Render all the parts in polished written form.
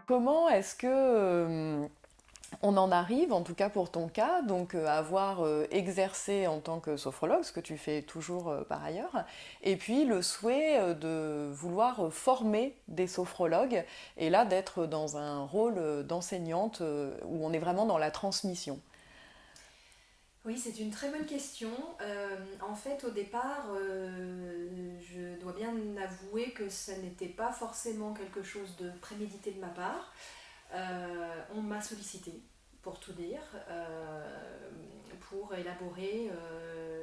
Comment est-ce que on en arrive, en tout cas pour ton cas, donc à avoir exercé en tant que sophrologue, ce que tu fais toujours par ailleurs, et puis le souhait de vouloir former des sophrologues, et là d'être dans un rôle d'enseignante où on est vraiment dans la transmission. Oui, c'est une très bonne question. En fait, au départ, je dois bien avouer que ça n'était pas forcément quelque chose de prémédité de ma part. On m'a sollicité, pour tout dire, pour élaborer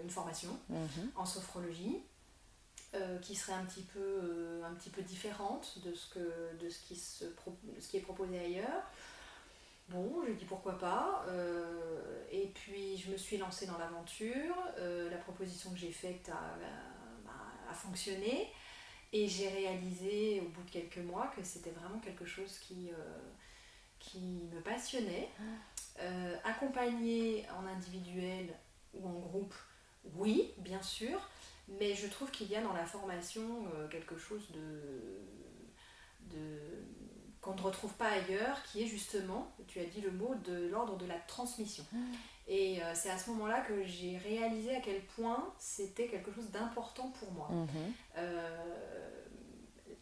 une formation Mhm, en sophrologie qui serait un petit peu différente de ce qui est proposé ailleurs. Bon, j'ai dit pourquoi pas. Et puis je me suis lancée dans l'aventure. La proposition que j'ai faite a fonctionné. Et j'ai réalisé au bout de quelques mois que c'était vraiment quelque chose qui me passionnait. Accompagner en individuel ou en groupe, oui, bien sûr. Mais je trouve qu'il y a dans la formation quelque chose de qu'on ne retrouve pas ailleurs, qui est justement, tu as dit le mot, de l'ordre de la transmission. Et c'est à ce moment-là que j'ai réalisé à quel point c'était quelque chose d'important pour moi. mhm, Euh,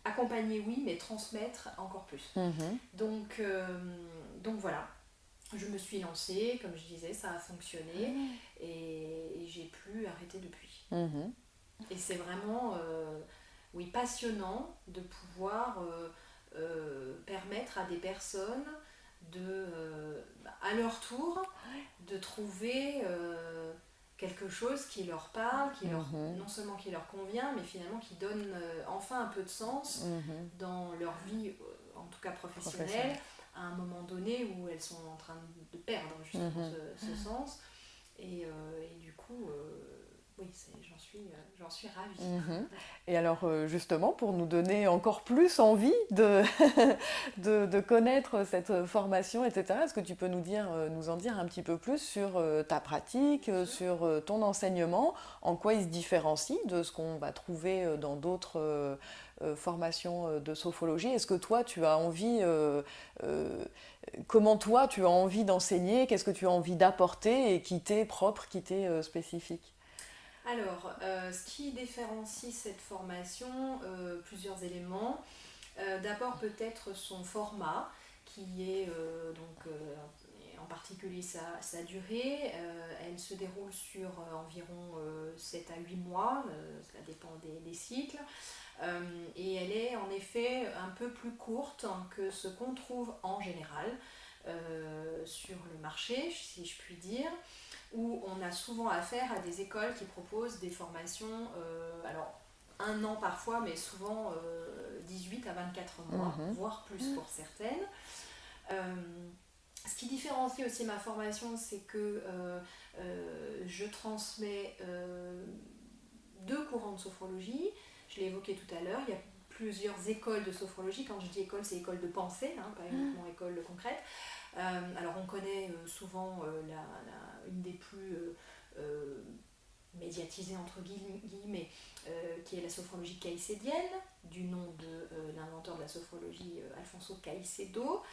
Accompagner, oui, mais transmettre encore plus. mhm, Donc voilà, je me suis lancée, comme je disais, ça a fonctionné et j'ai plus arrêté depuis. mhm. Et c'est vraiment, oui, passionnant de pouvoir permettre à des personnes à leur tour, de trouver quelque chose qui leur parle, Mhm, non seulement qui leur convient, mais finalement qui donne enfin un peu de sens mhm. dans leur vie, en tout cas professionnelle, Professionnel. à un moment donné où elles sont en train de perdre justement Mhm. ce sens. Et du coup, oui, j'en suis ravie. Mhm. Et alors justement, pour nous donner encore plus envie de, de connaître cette formation, etc., est-ce que tu peux nous en dire un petit peu plus sur ta pratique, Bien sûr. sur ton enseignement, en quoi il se différencie de ce qu'on va trouver dans d'autres formations de sophologie? Est-ce que toi, tu as envie, euh, comment toi, tu as envie d'enseigner? Qu'est-ce que tu as envie d'apporter et qui t'est propre, qui t'est spécifique? Alors, ce qui différencie cette formation, plusieurs éléments. D'abord peut-être son format, qui est en particulier sa durée. Elle se déroule sur environ 7 à 8 mois, cela dépend des cycles. Et elle est en effet un peu plus courte que ce qu'on trouve en général sur le marché, si je puis dire, où on a souvent affaire à des écoles qui proposent des formations, alors un an parfois, mais souvent 18 à 24 mois, Mhm. voire plus pour certaines. Euh, Ce qui différencie aussi ma formation, c'est que je transmets deux courants de sophrologie. Je l'ai évoqué tout à l'heure, il y a plusieurs écoles de sophrologie. Quand je dis école, c'est école de pensée, hein, pas uniquement école concrète. Alors on connaît souvent une des plus médiatisées entre guillemets, qui est la sophrologie caïcédienne, du nom de l'inventeur de la sophrologie Alfonso Caicedo.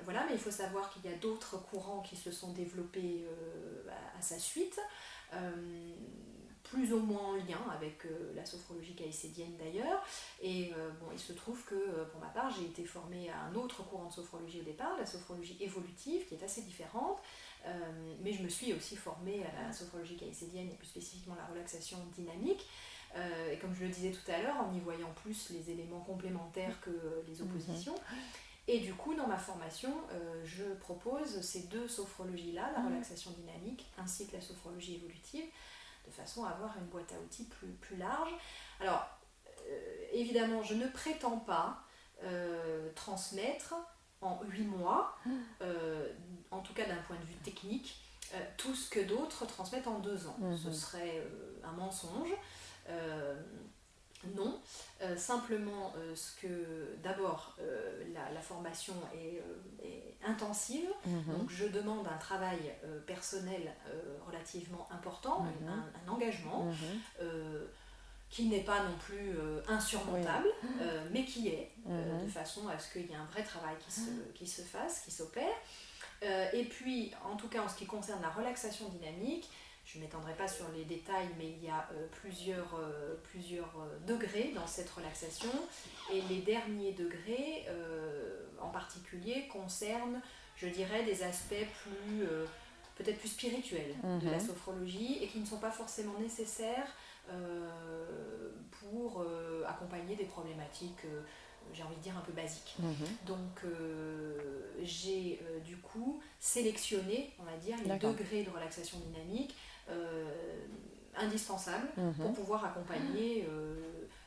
Voilà, mais il faut savoir qu'il y a d'autres courants qui se sont développés à sa suite. Plus ou moins en lien avec la sophrologie caïcédienne d'ailleurs. Et bon, il se trouve que pour ma part, j'ai été formée à un autre courant de sophrologie au départ, la sophrologie évolutive, qui est assez différente. Mais je me suis aussi formée à la sophrologie caïcédienne et plus spécifiquement la relaxation dynamique. Et comme je le disais tout à l'heure, en y voyant plus les éléments complémentaires que les Mhm. oppositions. Et du coup, dans ma formation, je propose ces deux sophrologies-là, la relaxation dynamique ainsi que la sophrologie évolutive, de façon à avoir une boîte à outils plus large. Alors, évidemment, je ne prétends pas transmettre en 8 mois, en tout cas d'un point de vue technique, tout ce que d'autres transmettent en 2 ans. Ce Mhm. serait un mensonge. Euh, non, simplement ce que d'abord la formation est intensive, Mhm. donc je demande un travail personnel relativement important, Mhm. un engagement. Mhm. qui n'est pas non plus insurmontable, mais qui est, de façon à ce qu'il y ait un vrai travail qui se fasse, qui s'opère. Et puis, en tout cas, en ce qui concerne la relaxation dynamique, je ne m'étendrai pas sur les détails, mais il y a plusieurs degrés dans cette relaxation. Et les derniers degrés, en particulier, concernent, je dirais, des aspects peut-être plus spirituels de la sophrologie et qui ne sont pas forcément nécessaires pour accompagner des problématiques, j'ai envie de dire, un peu basiques. Donc, j'ai du coup sélectionné, on va dire, les degrés de relaxation dynamique indispensables pour pouvoir accompagner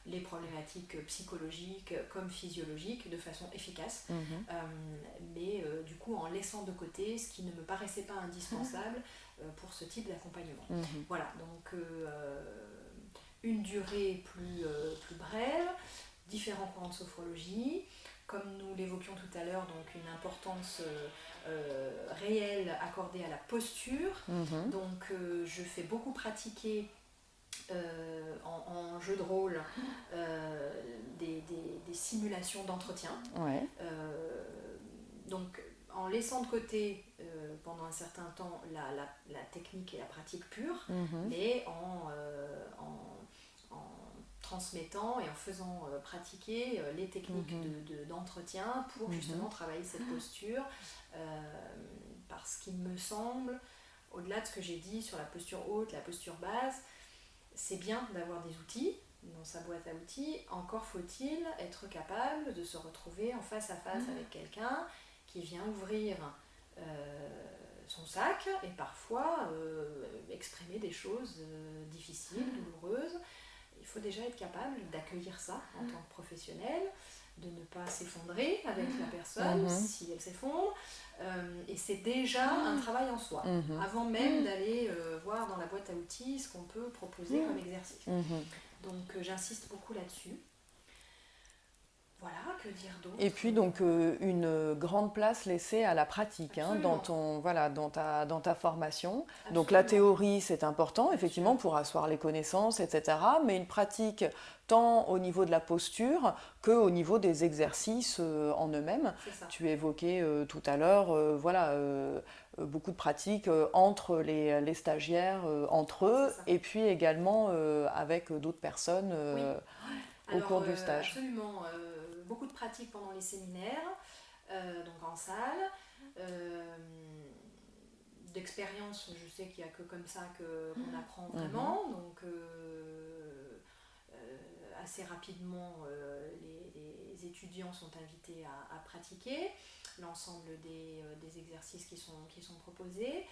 les problématiques psychologiques comme physiologiques de façon efficace, mais du coup en laissant de côté ce qui ne me paraissait pas indispensable pour ce type d'accompagnement. Voilà, donc une durée plus brève, différents courants de sophrologie, comme nous l'évoquions tout à l'heure, donc une importance réelle accordée à la posture. Donc je fais beaucoup pratiquer en jeu de rôle des simulations d'entretien. Donc en laissant de côté pendant un certain temps la technique et la pratique pure, mais en transmettant et en faisant pratiquer les techniques d'entretien pour justement travailler cette posture, parce qu'il me semble, au-delà de ce que j'ai dit sur la posture haute, la posture basse, c'est bien d'avoir des outils dans sa boîte à outils, encore faut-il être capable de se retrouver en face à face avec quelqu'un qui vient ouvrir son sac et parfois exprimer des choses difficiles, douloureuses. Il faut déjà être capable d'accueillir ça en tant que professionnel, de ne pas s'effondrer avec la personne si elle s'effondre. Et c'est déjà un travail en soi, avant même d'aller voir dans la boîte à outils ce qu'on peut proposer comme exercice. Donc j'insiste beaucoup là-dessus. Voilà, que dire d'autre ? Et puis donc une grande place laissée à la pratique dans ta formation. Absolument. Donc la théorie c'est important effectivement pour asseoir les connaissances, etc. Mais une pratique tant au niveau de la posture qu'au niveau des exercices en eux-mêmes. Tu évoquais tout à l'heure beaucoup de pratiques entre les stagiaires, entre eux, et puis également avec d'autres personnes au cours du stage. Absolument. Beaucoup de pratiques pendant les séminaires, donc en salle, d'expérience, je sais qu'il n'y a que comme ça qu'on apprend vraiment, donc assez rapidement les étudiants sont invités à pratiquer l'ensemble des exercices qui sont proposés.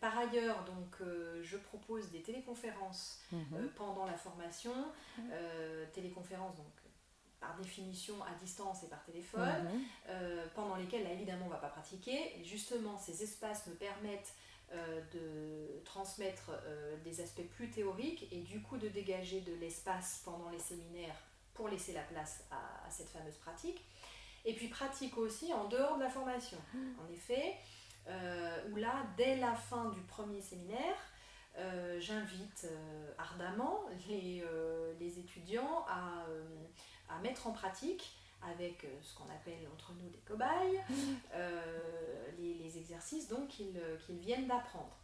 Par ailleurs, donc, je propose des téléconférences pendant la formation, téléconférences donc par définition à distance et par téléphone, pendant lesquelles là évidemment on ne va pas pratiquer. Et justement, ces espaces me permettent de transmettre des aspects plus théoriques et du coup de dégager de l'espace pendant les séminaires pour laisser la place à cette fameuse pratique. Et puis pratique aussi en dehors de la formation. En effet, où là, dès la fin du premier séminaire, j'invite ardemment les étudiants à mettre en pratique avec ce qu'on appelle entre nous des cobayes, les exercices donc qu'ils viennent d'apprendre.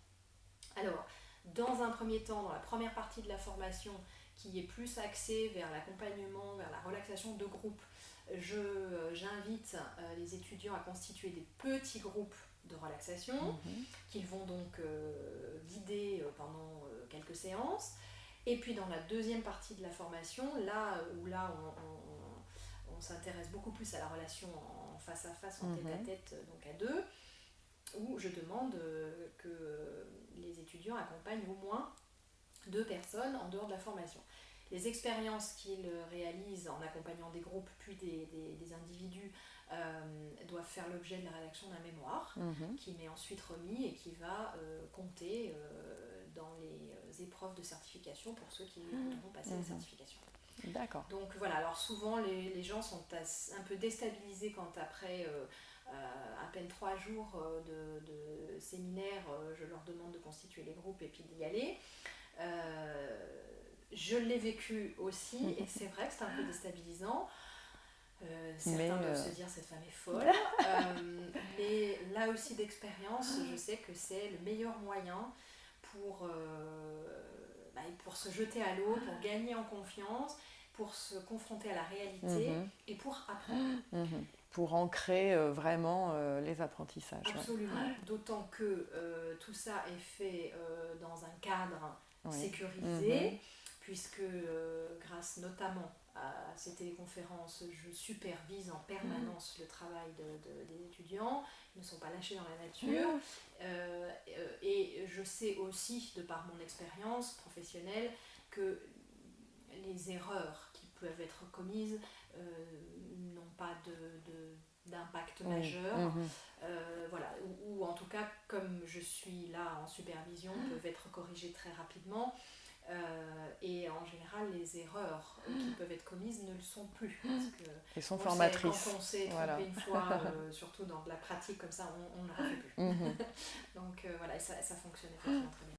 Alors, dans un premier temps, dans la première partie de la formation, qui est plus axée vers l'accompagnement, vers la relaxation de groupe, j'invite les étudiants à constituer des petits groupes de relaxation qu'ils vont donc guider pendant quelques séances. Et puis dans la deuxième partie de la formation, là on s'intéresse beaucoup plus à la relation en face à face, en tête à tête, donc à deux, où je demande que les étudiants accompagnent au moins 2 personnes en dehors de la formation. Les expériences qu'ils réalisent en accompagnant des groupes puis des individus doivent faire l'objet de la rédaction d'un mémoire qui m'est ensuite remis et qui va compter dans les épreuves de certification pour ceux qui voudront passer la certification. D'accord. Donc voilà, alors souvent les gens sont un peu déstabilisés quand après à peine 3 jours de séminaire, je leur demande de constituer les groupes et puis d'y aller. je l'ai vécu aussi, et c'est vrai que c'est un peu déstabilisant. Certains doivent se dire cette femme est folle, mais là aussi d'expérience, je sais que c'est le meilleur moyen pour, pour se jeter à l'eau, pour gagner en confiance, pour se confronter à la réalité et pour apprendre. Pour ancrer vraiment les apprentissages. Absolument, d'autant que tout ça est fait dans un cadre sécurisé, puisque grâce notamment à ces téléconférences, je supervise en permanence le travail des étudiants. Ils ne sont pas lâchés dans la nature. Et je sais aussi, de par mon expérience professionnelle, que les erreurs qui peuvent être commises n'ont pas d'impact majeur. Voilà. Ou en tout cas, comme je suis là en supervision, peuvent être corrigées très rapidement. Et en général, les erreurs qui peuvent être commises ne le sont plus. Parce que elles sont formatrices. Quand on s'est trompé une fois, surtout dans de la pratique comme ça, on ne le refait plus. Donc voilà, ça fonctionne effectivement très bien.